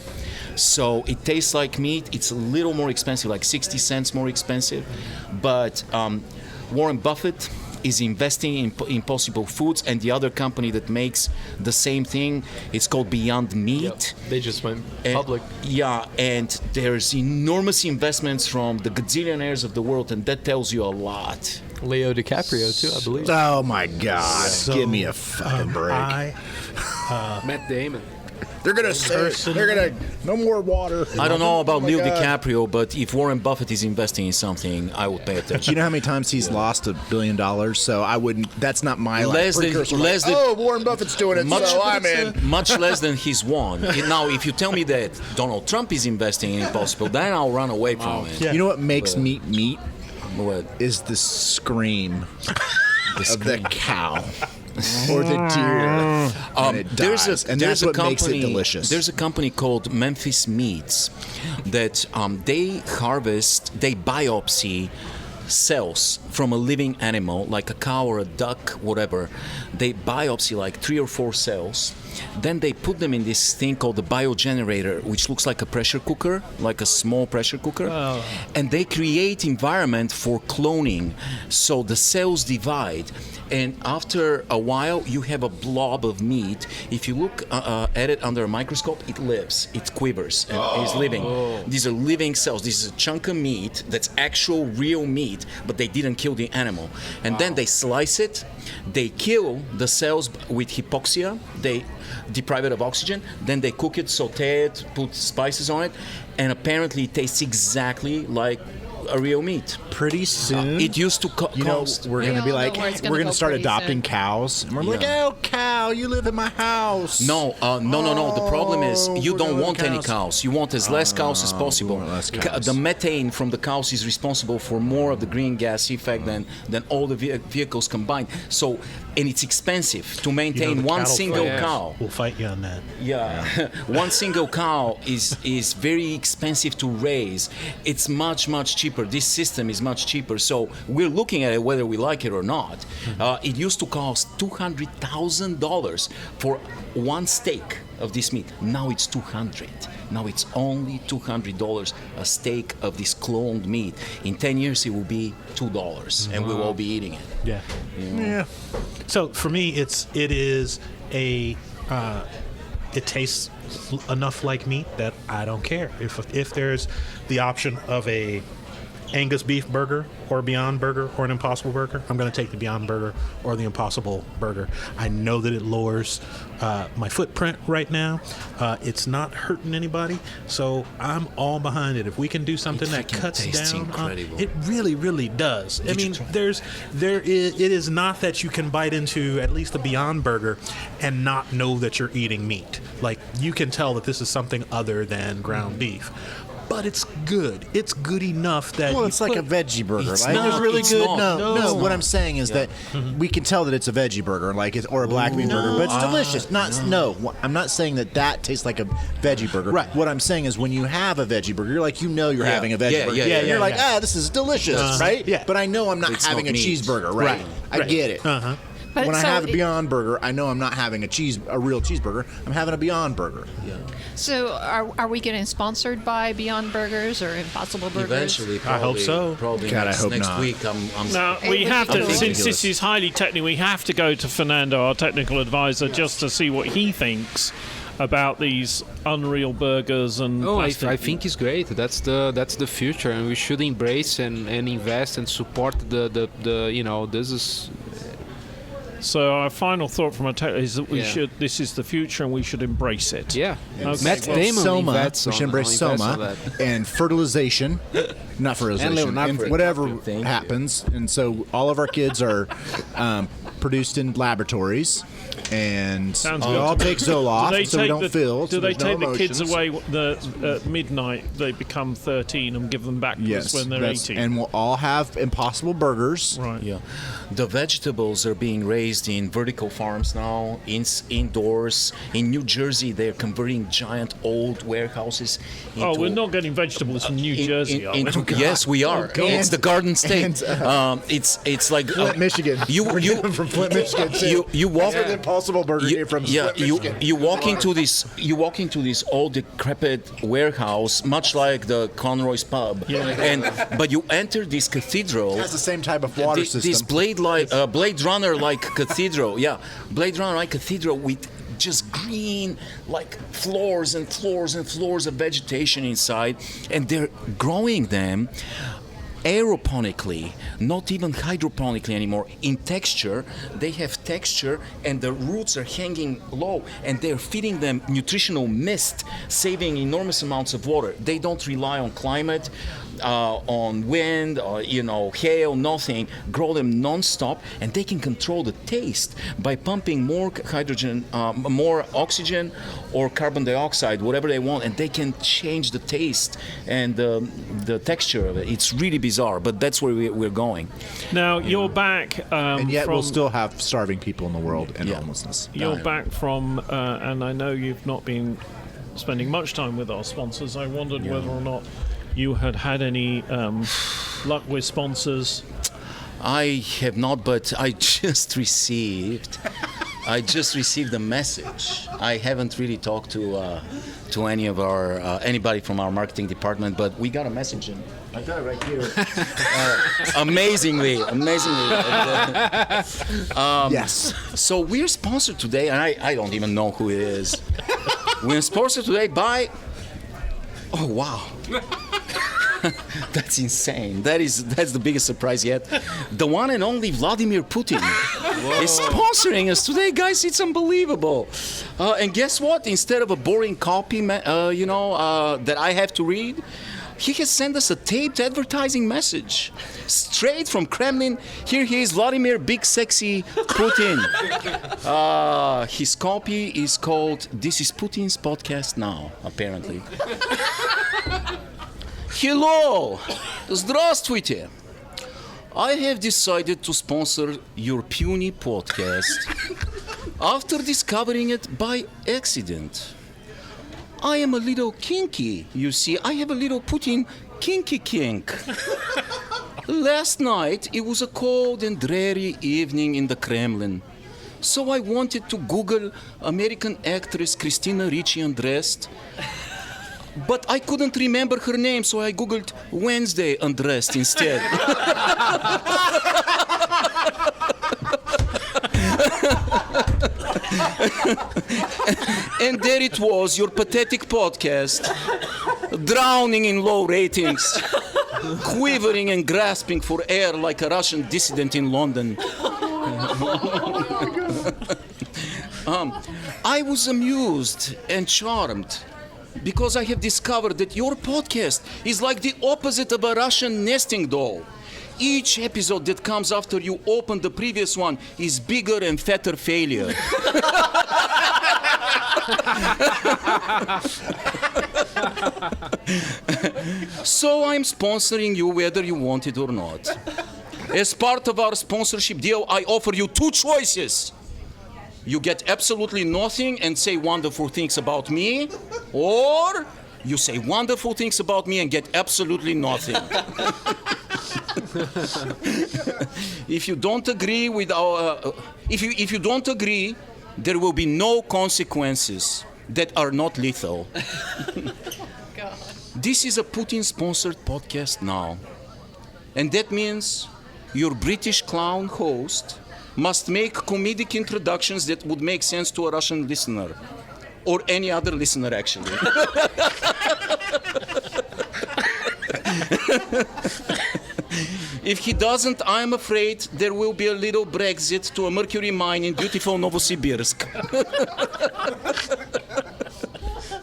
So it tastes like meat. It's a little more expensive, like 60 cents more expensive. But Warren Buffett is investing in Impossible Foods, and the other company that makes the same thing, it's called Beyond Meat. Yep. They just went public. And there's enormous investments from the gazillionaires of the world, and that tells you a lot. Leo DiCaprio too, I believe. Oh my God! Give me a fucking break. Matt Damon. They're gonna no more water. I don't know about Oh my Leo God. DiCaprio, but if Warren Buffett is investing in something, I would pay Do attention. you know how many times he's lost $1 billion? So I wouldn't. That's not my Less than- precursor. less than- oh, Warren Buffett's doing it, so I'm in. Much less than he's won. Now, if you tell me that Donald Trump is investing in Impossible, then I'll run away from it. You know what makes meat What? is the scream of the cow or the deer. When it dies. And that's what makes it delicious. There's a company called Memphis Meats that they biopsy cells from a living animal, like a cow or a duck, whatever. They biopsy like 3 or 4 cells. Then they put them in this thing called the biogenerator, which looks like a pressure cooker, like a small pressure cooker. Oh. And they create environment for cloning. So the cells divide. And after a while, you have a blob of meat. If you look at it under a microscope, it lives, it quivers, and is living. These are living cells. This is a chunk of meat that's actual real meat, but they didn't kill the animal. And then they slice it, they kill the cells with hypoxia, they deprive it of oxygen, then they cook it, saute it, put spices on it, and apparently it tastes exactly like a real meat. Pretty soon, it used to cost. We're going to be like, we're going to start adopting cows. And we're like, oh, cow, you live in my house. No. The problem is you don't want any cows. You want as less cows as possible. Cows. The methane from the cows is responsible for more of the green gas effect than all the vehicles combined. So, and it's expensive to maintain one single cow. We'll fight you on that. Yeah. One single cow is very expensive to raise. It's much cheaper. This system is much cheaper. So we're looking at it whether we like it or not. It used to cost $200,000 for one steak of this meat. Now it's $200. Now it's only $200 a steak of this cloned meat. In 10 years, it will be $2, and we will all be eating it. Yeah. Yeah. So for me, it tastes enough like meat that I don't care. If there's the option of a Angus beef burger or Beyond Burger or an Impossible Burger, I'm going to take the Beyond Burger or the Impossible Burger. I know that it lowers my footprint right now. It's not hurting anybody, so I'm all behind it. If we can do something that cuts down, it really does. I mean, it is not that you can bite into at least the Beyond Burger and not know that you're eating meat. Like, you can tell that this is something other than ground beef. But it's good. It's good enough that it's like a veggie burger. It's Like, not. it's really It's good. not. No. What I'm saying is that we can tell that it's a veggie burger, like it's or a black bean burger, but it's delicious. I'm not saying that tastes like a veggie burger. Right. What I'm saying is when you have a veggie burger, you're like you're having a veggie burger. Yeah, You're like, this is delicious, right? Yeah. But I know I'm not It's having not a meat. cheeseburger, right? I get it. But when I so have a it- Beyond Burger, I know I'm not having a real cheeseburger. I'm having a Beyond Burger. So are we getting sponsored by Beyond Burgers or Impossible Burgers? Eventually, I hope so. Probably God, I next, hope next not. week. I'm Now, It we would have be to, cool. since Ridiculous. this is highly technical, we have to go to Fernando, our technical advisor, just to see what he thinks about these Unreal Burgers and Oh, I plastic. think it's great. That's the future, and we should embrace and invest and support the this is So our final thought from our tech is that we Yeah. should. This is the future, and we should embrace it. yeah. Okay. Matt Well, Damon Soma, invests we should on- embrace invests on Soma that. and fertilization, not fertilization, Leonardo. and whatever Thank you. happens. And so all of our kids are produced in laboratories, and Sounds we good. all take Zoloft so we don't feel. Do so they there's no take the kids emotions. away at midnight? They become 13 and give them back to Yes, us when they're that's- 18. and we'll all have Impossible Burgers. right. Yeah, the vegetables are being raised in vertical farms now, indoors. In New Jersey, they're converting giant old warehouses. Into, Oh, we're not getting vegetables from New Jersey, are we? yes, we are. It's the Garden State. It's like Flint, Michigan. You We're getting them from Flint, Michigan. Too. you walk. That's where the Impossible Burger came from. Flint, Michigan. you walk into this old decrepit warehouse, much like the Conroy's pub, but you enter this cathedral. It has the same type of water system. This Blade Runner like cathedral, Blade Runner like cathedral with just green like floors and floors and floors of vegetation inside, and they're growing them aeroponically, not even hydroponically anymore. In texture, they have texture, and the roots are hanging low, and they're feeding them nutritional mist, saving enormous amounts of water. They don't rely on climate, on wind, hail, nothing. Grow them non-stop, and they can control the taste by pumping more hydrogen, more oxygen, or carbon dioxide, whatever they want, and they can change the taste and the texture of it. It's really bizarre, but that's where we're going. Now you're back, and yet from, we'll still have starving people in the world and Yeah. homelessness. You're back from, and I know you've not been spending much time with our sponsors. I wondered whether or not you had any luck with sponsors. I have not, but I just received a message. I haven't really talked to any of our anybody from our marketing department, but we got a message in. I got it right here. Amazingly. Yes. So we're sponsored today, and I don't even know who it is. We're sponsored today by. Oh wow. That's insane. That's the biggest surprise yet. The one and only Vladimir Putin is sponsoring us today, guys. It's unbelievable. And guess what? Instead of a boring copy, that I have to read, he has sent us a taped advertising message straight from Kremlin. Here he is, Vladimir Big Sexy Putin. His copy is called "This is Putin's Podcast Now," apparently. Hello! Здравствуйте! I have decided to sponsor your puny podcast after discovering it by accident. I am a little kinky, you see. I have a little Putin kinky kink. Last night, it was a cold and dreary evening in the Kremlin. So I wanted to Google American actress Christina Ricci undressed. But I couldn't remember her name, so I googled Wednesday undressed instead. And there it was, your pathetic podcast, drowning in low ratings, quivering and grasping for air like a Russian dissident in London. I was amused and charmed, because I have discovered that your podcast is like the opposite of a Russian nesting doll. Each episode that comes after you open the previous one is bigger and fatter failure. So I'm sponsoring you whether you want it or not. As part of our sponsorship deal, I offer you two choices. You get absolutely nothing and say wonderful things about me, or you say wonderful things about me and get absolutely nothing. If you don't agree with our, if you don't agree, there will be no consequences that are not lethal. This is a Putin-sponsored podcast now, and that means your British clown host must make comedic introductions that would make sense to a Russian listener, or any other listener, actually. If he doesn't, I'm afraid there will be a little Brexit to a mercury mine in beautiful Novosibirsk.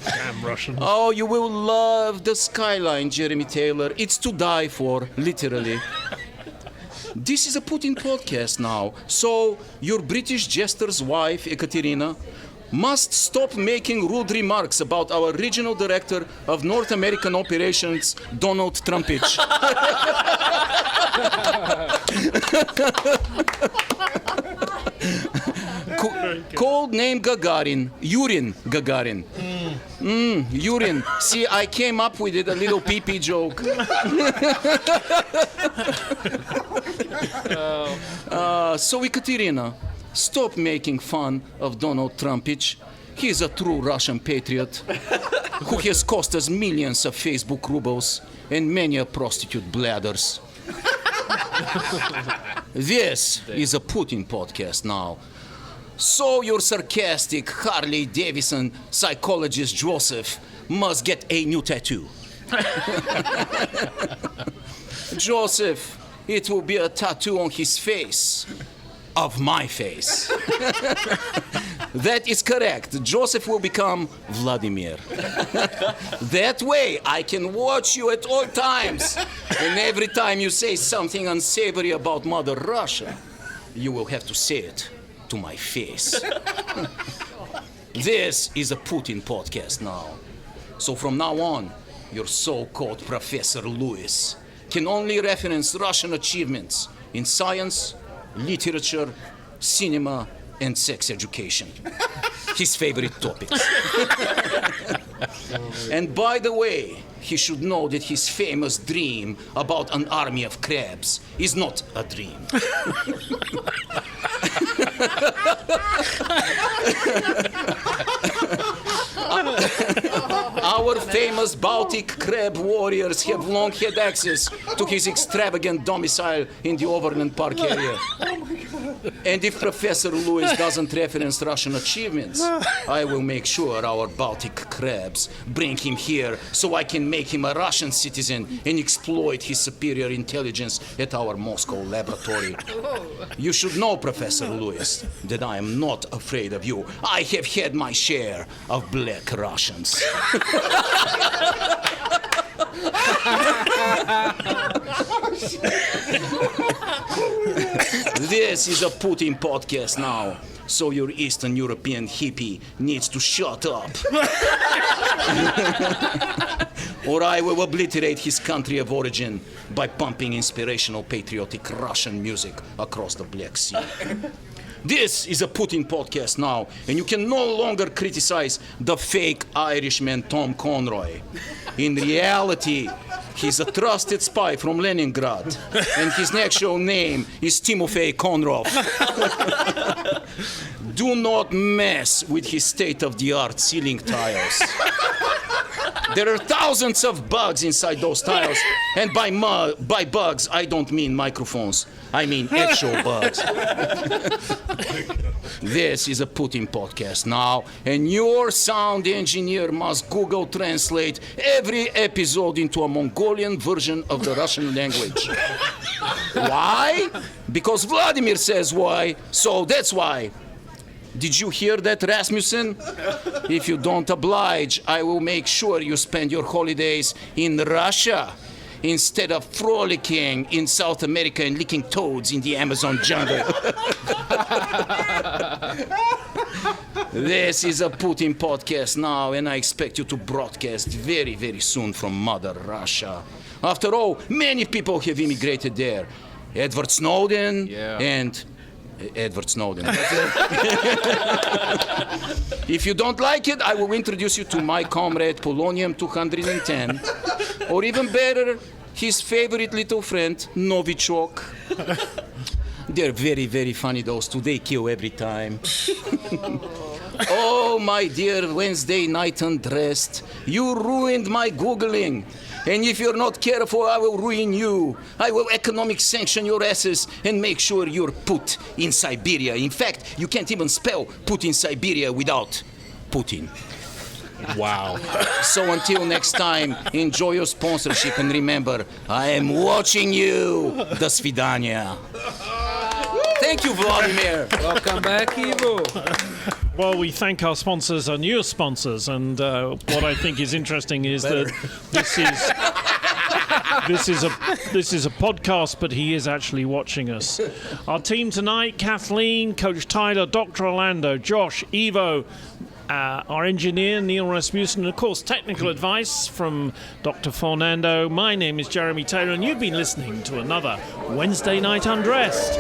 Damn Russian. Oh, you will love the skyline, Jeremy Taylor. It's to die for, literally. This is a Putin podcast now, so your British jester's wife, Ekaterina, must stop making rude remarks about our regional director of North American operations, Donald Trumpich. Code name Gagarin, Yurin Gagarin. Yurin. See, I came up with it, a little pee-pee joke. So Ekaterina, stop making fun of Donald Trumpich. He's a true Russian patriot who has cost us millions of Facebook rubles and many a prostitute bladders. This is a Putin podcast now. So your sarcastic Harley Davidson psychologist Joseph must get a new tattoo. Joseph, it will be a tattoo on his face. Of my face. That is correct. Joseph will become Vladimir. That way I can watch you at all times. And every time you say something unsavory about Mother Russia, you will have to say it to my face. This is a Putin podcast now. So from now on, your so-called Professor Lewis can only reference Russian achievements in science, literature, cinema, and sex education. His favorite topics. And by the way, he should know that his famous dream about an army of crabs is not a dream. Our famous Baltic crab warriors have long had access to his extravagant domicile in the Overland Park area. And if Professor Lewis doesn't reference Russian achievements, I will make sure our Baltic crabs bring him here so I can make him a Russian citizen and exploit his superior intelligence at our Moscow laboratory. You should know, Professor Lewis, that I am not afraid of you. I have had my share of black Russians. This is a Putin podcast now, so your Eastern European hippie needs to shut up. Or I will obliterate his country of origin by pumping inspirational patriotic Russian music across the Black Sea. This is a Putin podcast now, and you can no longer criticize the fake Irishman Tom Conroy. In reality, he's a trusted spy from Leningrad, and his actual name is Timofey Konrov. Do not mess with his state-of-the-art ceiling tiles. There are thousands of bugs inside those tiles, and by bugs, I don't mean microphones. I mean actual bugs. This is a Putin podcast now, and your sound engineer must Google translate every episode into a Mongolian version of the Russian language. Why? Because Vladimir says why, so that's why. Did you hear that, Rasmussen? If you don't oblige, I will make sure you spend your holidays in Russia instead of frolicking in South America and licking toads in the Amazon jungle. This is a Putin podcast now, and I expect you to broadcast very, very soon from Mother Russia. After all, many people have immigrated there. Edward Snowden and... Edward Snowden. If you don't like it, I will introduce you to my comrade Polonium 210, or even better, his favorite little friend, Novichok. They're very, very funny, those two. They kill every time. Oh, my dear Wednesday night undressed. You ruined my Googling. And if you're not careful, I will ruin you. I will economic sanction your asses and make sure you're put in Siberia. In fact, you can't even spell put in Siberia without Putin. Wow. So until next time, enjoy your sponsorship and remember, I am watching you. Do svidania. Thank you, Vladimir. Welcome back, Ivo. Well, we thank our sponsors, our newest sponsors, and what I think is interesting is that this is a podcast, but he is actually watching us. Our team tonight: Kathleen, Coach Tyler, Dr. Orlando, Josh, Evo, our engineer Neil Rasmussen, and of course technical advice from Dr. Fernando. My name is Jeremy Taylor, and you've been listening to another Wednesday Night Undressed.